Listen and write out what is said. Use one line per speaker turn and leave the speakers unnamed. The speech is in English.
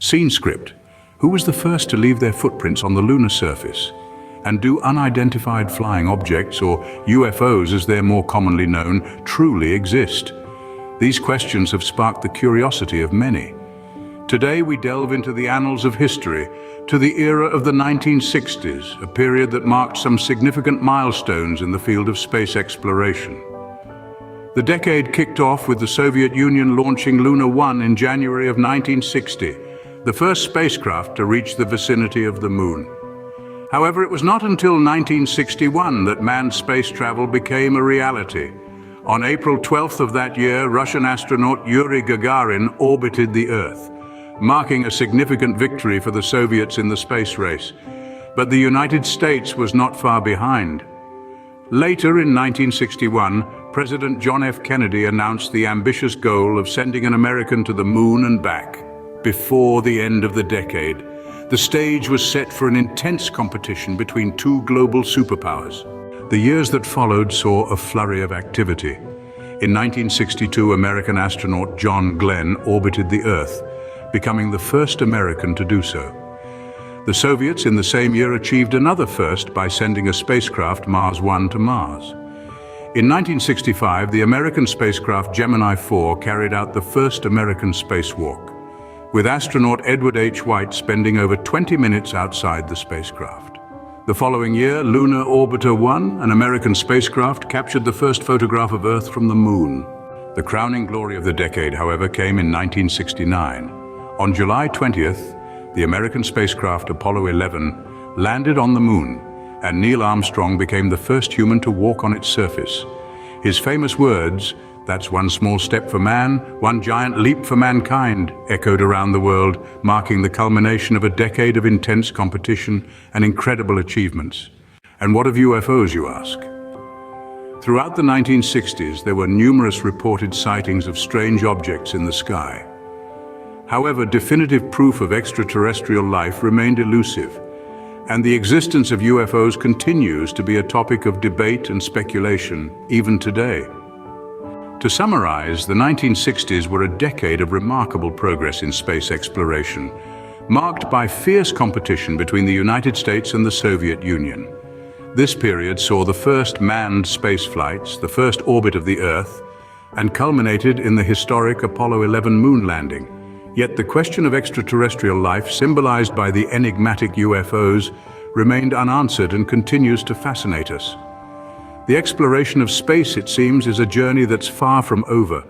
Scene script. Who was the first to leave their footprints on the lunar surface? And do unidentified flying objects, or UFOs as they're more commonly known, truly exist? These questions have sparked the curiosity of many. Today we delve into the annals of history, to the era of the 1960s, a period that marked some significant milestones in the field of space exploration. The decade kicked off with the Soviet Union launching Luna 1 in January of 1960, the first spacecraft to reach the vicinity of the Moon. However, it was not until 1961 that manned space travel became a reality. On April 12th of that year, Russian astronaut Yuri Gagarin orbited the Earth, marking a significant victory for the Soviets in the space race. But the United States was not far behind. Later in 1961, President John F. Kennedy announced the ambitious goal of sending an American to the Moon and back. Before the end of the decade, the stage was set for an intense competition between two global superpowers. The years that followed saw a flurry of activity. In 1962, American astronaut John Glenn orbited the Earth, becoming the first American to do so. The Soviets in the same year achieved another first by sending a spacecraft Mars 1 to Mars. In 1965, the American spacecraft Gemini 4 carried out the first American spacewalk, with astronaut Edward H. White spending over 20 minutes outside the spacecraft. The following year, Lunar Orbiter 1, an American spacecraft, captured the first photograph of Earth from the Moon. The crowning glory of the decade, however, came in 1969. On July 20th, the American spacecraft Apollo 11 landed on the Moon, and Neil Armstrong became the first human to walk on its surface. His famous words, "That's one small step for man, one giant leap for mankind," echoed around the world, marking the culmination of a decade of intense competition and incredible achievements. And what of UFOs, you ask? Throughout the 1960s, there were numerous reported sightings of strange objects in the sky. However, definitive proof of extraterrestrial life remained elusive, and the existence of UFOs continues to be a topic of debate and speculation, even today. To summarize, the 1960s were a decade of remarkable progress in space exploration, marked by fierce competition between the United States and the Soviet Union. This period saw the first manned space flights, the first orbit of the Earth, and culminated in the historic Apollo 11 moon landing. Yet the question of extraterrestrial life, symbolized by the enigmatic UFOs, remained unanswered and continues to fascinate us. The exploration of space, it seems, is a journey that's far from over,